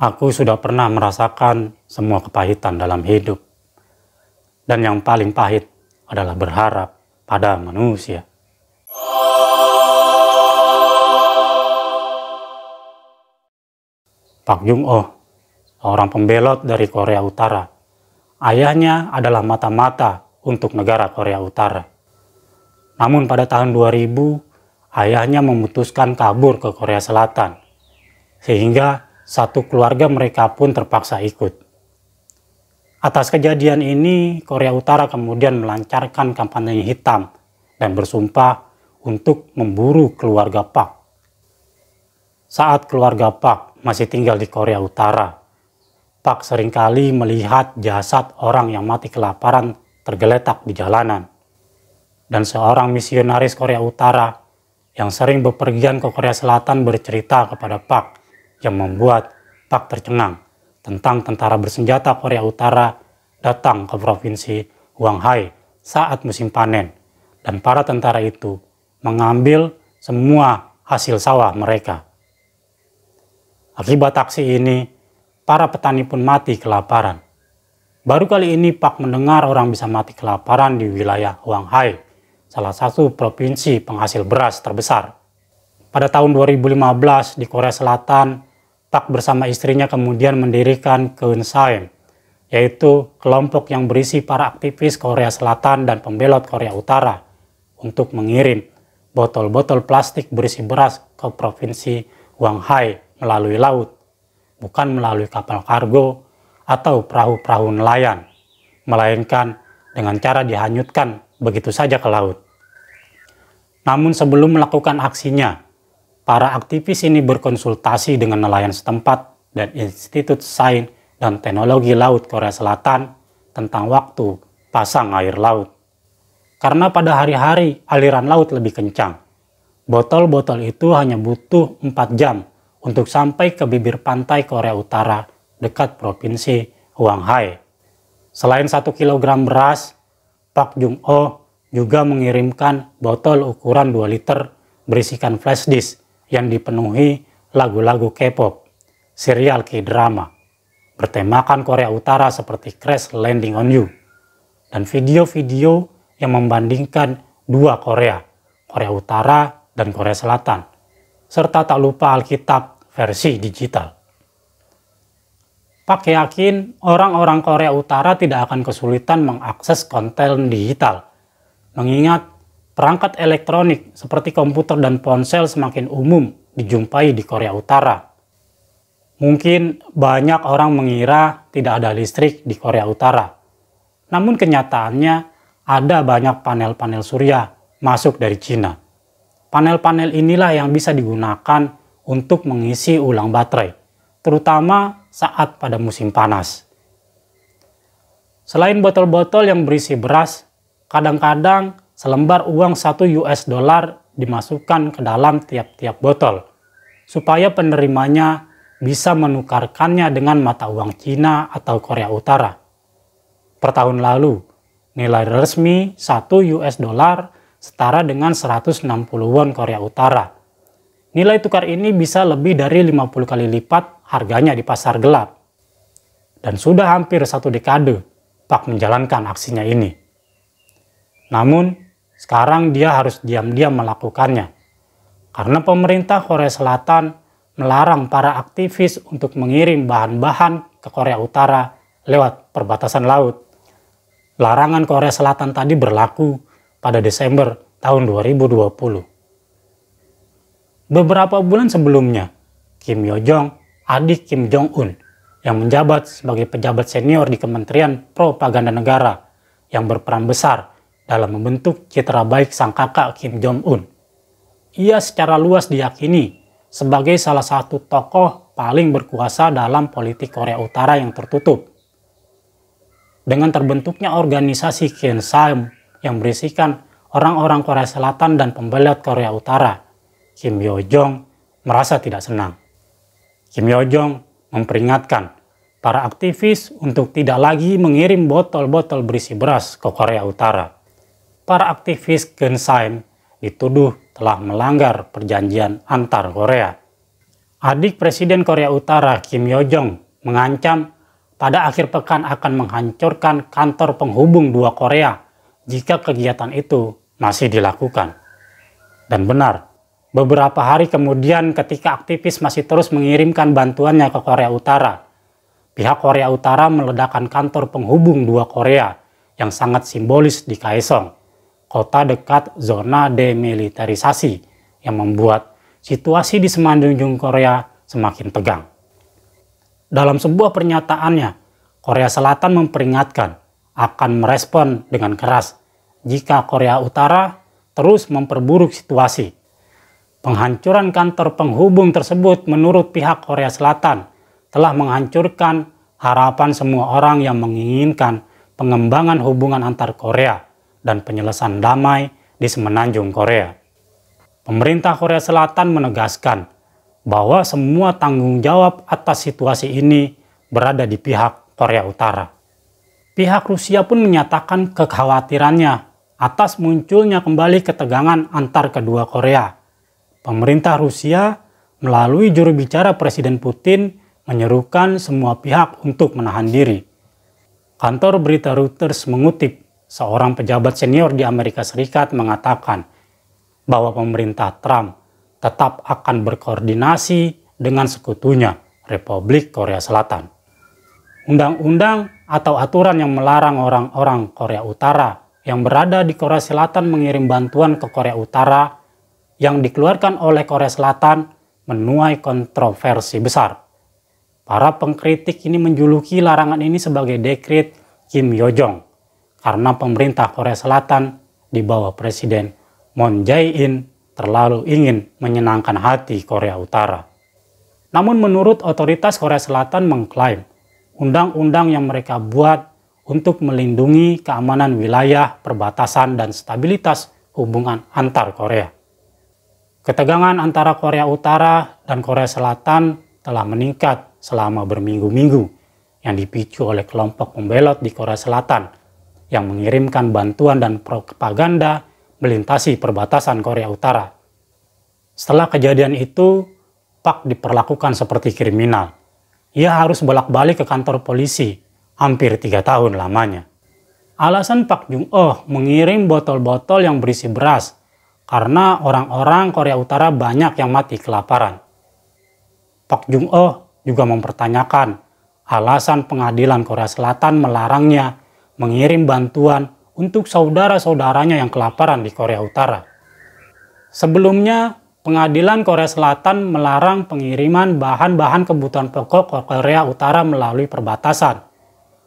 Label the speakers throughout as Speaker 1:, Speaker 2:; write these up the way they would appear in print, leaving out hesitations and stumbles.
Speaker 1: Aku sudah pernah merasakan semua kepahitan dalam hidup. Dan yang paling pahit adalah berharap pada manusia. Pak Jung-oh, seorang pembelot dari Korea Utara. Ayahnya adalah mata-mata untuk negara Korea Utara. Namun pada tahun 2000, ayahnya memutuskan kabur ke Korea Selatan. Sehingga satu keluarga mereka pun terpaksa ikut. Atas kejadian ini, Korea Utara kemudian melancarkan kampanye hitam dan bersumpah untuk memburu keluarga Pak. Saat keluarga Pak masih tinggal di Korea Utara, Pak seringkali melihat jasad orang yang mati kelaparan tergeletak di jalanan. Dan seorang misionaris Korea Utara yang sering bepergian ke Korea Selatan bercerita kepada Pak yang membuat Pak tercengang tentang tentara bersenjata Korea Utara datang ke provinsi Hwanghae saat musim panen, dan para tentara itu mengambil semua hasil sawah mereka. Akibat aksi ini, para petani pun mati kelaparan. Baru kali ini Pak mendengar orang bisa mati kelaparan di wilayah Hwanghae, salah satu provinsi penghasil beras terbesar. Pada tahun 2015 di Korea Selatan, Pak bersama istrinya kemudian mendirikan Keunsaem, yaitu kelompok yang berisi para aktivis Korea Selatan dan pembelot Korea Utara untuk mengirim botol-botol plastik berisi beras ke provinsi Hwanghae melalui laut, bukan melalui kapal kargo atau perahu-perahu nelayan, melainkan dengan cara dihanyutkan begitu saja ke laut. Namun sebelum melakukan aksinya, para aktivis ini berkonsultasi dengan nelayan setempat dan Institut Sains dan Teknologi Laut Korea Selatan tentang waktu pasang air laut. Karena pada hari-hari aliran laut lebih kencang, botol-botol itu hanya butuh 4 jam untuk sampai ke bibir pantai Korea Utara dekat provinsi Hwanghae. Selain 1 kilogram beras, Pak Jung-oh juga mengirimkan botol ukuran 2 liter berisikan flash disk yang dipenuhi lagu-lagu K-pop, serial K-drama, bertemakan Korea Utara seperti Crash Landing on You, dan video-video yang membandingkan dua Korea, Korea Utara dan Korea Selatan, serta tak lupa Alkitab versi digital. Pak yakin orang-orang Korea Utara tidak akan kesulitan mengakses konten digital, mengingat perangkat elektronik seperti komputer dan ponsel semakin umum dijumpai di Korea Utara. Mungkin banyak orang mengira tidak ada listrik di Korea Utara. Namun kenyataannya ada banyak panel-panel surya masuk dari Cina. Panel-panel inilah yang bisa digunakan untuk mengisi ulang baterai, terutama saat pada musim panas. Selain botol-botol yang berisi beras, kadang-kadang selembar uang $1 dimasukkan ke dalam tiap-tiap botol, supaya penerimanya bisa menukarkannya dengan mata uang Cina atau Korea Utara. Per tahun lalu, nilai resmi $1 setara dengan 160 won Korea Utara. Nilai tukar ini bisa lebih dari 50 kali lipat harganya di pasar gelap. Dan sudah hampir 1 dekade Pak menjalankan aksinya ini. Namun, sekarang dia harus diam-diam melakukannya, karena pemerintah Korea Selatan melarang para aktivis untuk mengirim bahan-bahan ke Korea Utara lewat perbatasan laut. Larangan Korea Selatan tadi berlaku pada Desember tahun 2020. Beberapa bulan sebelumnya, Kim Yo-jong, adik Kim Jong-un, yang menjabat sebagai pejabat senior di Kementerian Propaganda Negara yang berperan besar dalam membentuk citra baik sang kakak Kim Jong-un. Ia secara luas diyakini sebagai salah satu tokoh paling berkuasa dalam politik Korea Utara yang tertutup. Dengan terbentuknya organisasi Keunsaem yang berisikan orang-orang Korea Selatan dan pembelot Korea Utara, Kim Yo-jong merasa tidak senang. Kim Yo-jong memperingatkan para aktivis untuk tidak lagi mengirim botol-botol berisi beras ke Korea Utara. Para aktivis Keunsaem dituduh telah melanggar perjanjian antar Korea. Adik Presiden Korea Utara Kim Yo Jong mengancam pada akhir pekan akan menghancurkan kantor penghubung dua Korea jika kegiatan itu masih dilakukan. Dan benar, beberapa hari kemudian ketika aktivis masih terus mengirimkan bantuannya ke Korea Utara, pihak Korea Utara meledakkan kantor penghubung dua Korea yang sangat simbolis di Kaesong, kota dekat zona demilitarisasi yang membuat situasi di semenanjung Korea semakin tegang. Dalam sebuah pernyataannya, Korea Selatan memperingatkan akan merespon dengan keras jika Korea Utara terus memperburuk situasi. Penghancuran kantor penghubung tersebut menurut pihak Korea Selatan telah menghancurkan harapan semua orang yang menginginkan pengembangan hubungan antar Korea dan penyelesaian damai di semenanjung Korea. Pemerintah Korea Selatan menegaskan bahwa semua tanggung jawab atas situasi ini berada di pihak Korea Utara. Pihak Rusia pun menyatakan kekhawatirannya atas munculnya kembali ketegangan antar kedua Korea. Pemerintah Rusia melalui juru bicara Presiden Putin menyerukan semua pihak untuk menahan diri. Kantor berita Reuters mengutip seorang pejabat senior di Amerika Serikat mengatakan bahwa pemerintah Trump tetap akan berkoordinasi dengan sekutunya, Republik Korea Selatan. Undang-undang atau aturan yang melarang orang-orang Korea Utara yang berada di Korea Selatan mengirim bantuan ke Korea Utara yang dikeluarkan oleh Korea Selatan menuai kontroversi besar. Para pengkritik ini menjuluki larangan ini sebagai dekret Kim Yo Jong karena pemerintah Korea Selatan di bawah Presiden Moon Jae-in terlalu ingin menyenangkan hati Korea Utara. Namun menurut otoritas Korea Selatan mengklaim undang-undang yang mereka buat untuk melindungi keamanan wilayah, perbatasan, dan stabilitas hubungan antar Korea. Ketegangan antara Korea Utara dan Korea Selatan telah meningkat selama berminggu-minggu yang dipicu oleh kelompok pembelot di Korea Selatan yang mengirimkan bantuan dan propaganda melintasi perbatasan Korea Utara. Setelah kejadian itu, Pak diperlakukan seperti kriminal. Ia harus bolak-balik ke kantor polisi hampir 3 tahun lamanya. Alasan Pak Jung-oh mengirim botol-botol yang berisi beras karena orang-orang Korea Utara banyak yang mati kelaparan. Pak Jung-oh juga mempertanyakan alasan pengadilan Korea Selatan melarangnya mengirim bantuan untuk saudara-saudaranya yang kelaparan di Korea Utara. Sebelumnya, pengadilan Korea Selatan melarang pengiriman bahan-bahan kebutuhan pokok ke Korea Utara melalui perbatasan.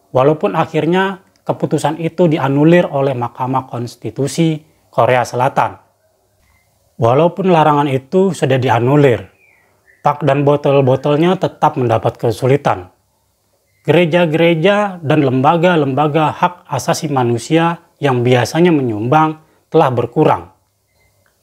Speaker 1: Walaupun akhirnya keputusan itu dianulir oleh Mahkamah Konstitusi Korea Selatan. Walaupun larangan itu sudah dianulir, Pak dan botol-botolnya tetap mendapat kesulitan. Gereja-gereja dan lembaga-lembaga hak asasi manusia yang biasanya menyumbang telah berkurang.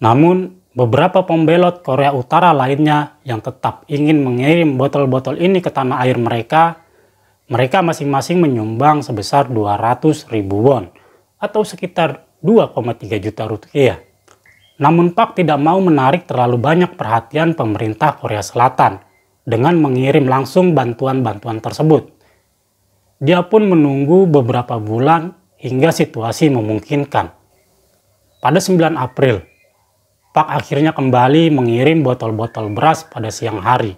Speaker 1: Namun, beberapa pembelot Korea Utara lainnya yang tetap ingin mengirim botol-botol ini ke tanah air mereka masing-masing menyumbang sebesar 200.000 won atau sekitar 2,3 juta rupiah. Namun Pak tidak mau menarik terlalu banyak perhatian pemerintah Korea Selatan dengan mengirim langsung bantuan-bantuan tersebut. Dia pun menunggu beberapa bulan hingga situasi memungkinkan. Pada 9 April, Pak akhirnya kembali mengirim botol-botol beras pada siang hari,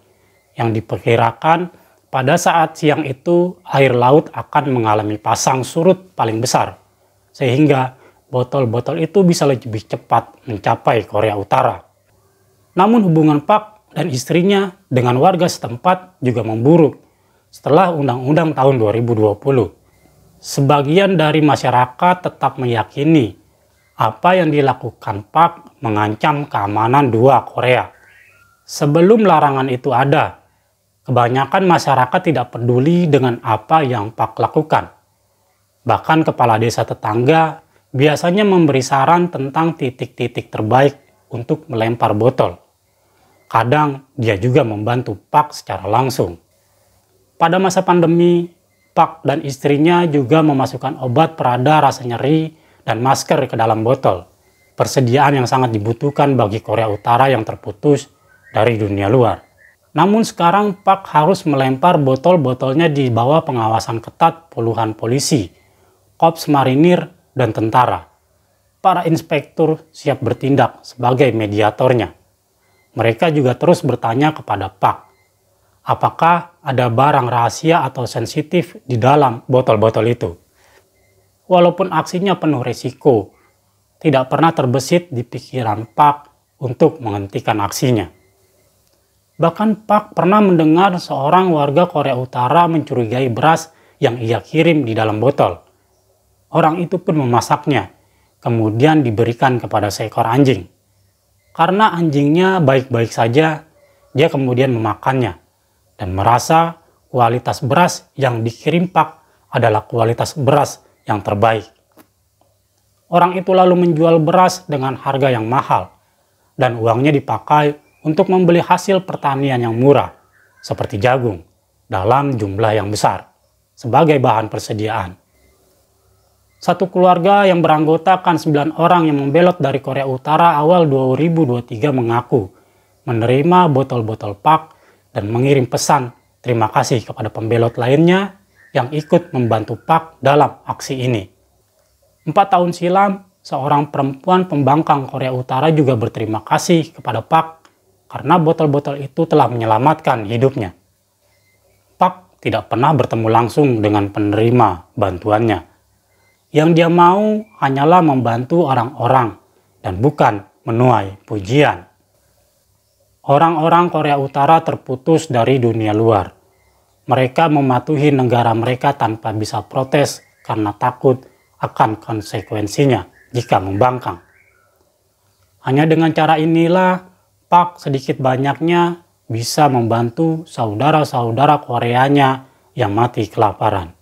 Speaker 1: yang diperkirakan pada saat siang itu air laut akan mengalami pasang surut paling besar, sehingga botol-botol itu bisa lebih cepat mencapai Korea Utara. Namun hubungan Pak dan istrinya dengan warga setempat juga memburuk setelah Undang-Undang tahun 2020. Sebagian dari masyarakat tetap meyakini apa yang dilakukan Pak mengancam keamanan dua Korea. Sebelum larangan itu ada, kebanyakan masyarakat tidak peduli dengan apa yang Pak lakukan. Bahkan kepala desa tetangga biasanya memberi saran tentang titik-titik terbaik untuk melempar botol. Kadang dia juga membantu Pak secara langsung. Pada masa pandemi, Pak dan istrinya juga memasukkan obat perada rasa nyeri dan masker ke dalam botol. Persediaan yang sangat dibutuhkan bagi Korea Utara yang terputus dari dunia luar. Namun sekarang Pak harus melempar botol-botolnya di bawah pengawasan ketat puluhan polisi, korps marinir, dan tentara. Para inspektur siap bertindak sebagai mediatornya. Mereka juga terus bertanya kepada Pak, apakah ada barang rahasia atau sensitif di dalam botol-botol itu. Walaupun aksinya penuh risiko, tidak pernah terbesit di pikiran Pak untuk menghentikan aksinya. Bahkan Pak pernah mendengar seorang warga Korea Utara mencurigai beras yang ia kirim di dalam botol. Orang itu pun memasaknya, kemudian diberikan kepada seekor anjing. Karena anjingnya baik-baik saja, dia kemudian memakannya dan merasa kualitas beras yang dikirim Pak adalah kualitas beras yang terbaik. Orang itu lalu menjual beras dengan harga yang mahal dan uangnya dipakai untuk membeli hasil pertanian yang murah seperti jagung dalam jumlah yang besar sebagai bahan persediaan. Satu keluarga yang beranggotakan 9 orang yang membelot dari Korea Utara awal 2023 mengaku menerima botol-botol Pak dan mengirim pesan terima kasih kepada pembelot lainnya yang ikut membantu Pak dalam aksi ini. 4 tahun silam, seorang perempuan pembangkang Korea Utara juga berterima kasih kepada Pak karena botol-botol itu telah menyelamatkan hidupnya. Pak tidak pernah bertemu langsung dengan penerima bantuannya. Yang dia mau hanyalah membantu orang-orang dan bukan menuai pujian. Orang-orang Korea Utara terputus dari dunia luar. Mereka mematuhi negara mereka tanpa bisa protes karena takut akan konsekuensinya jika membangkang. Hanya dengan cara inilah Pak sedikit banyaknya bisa membantu saudara-saudara Koreanya yang mati kelaparan.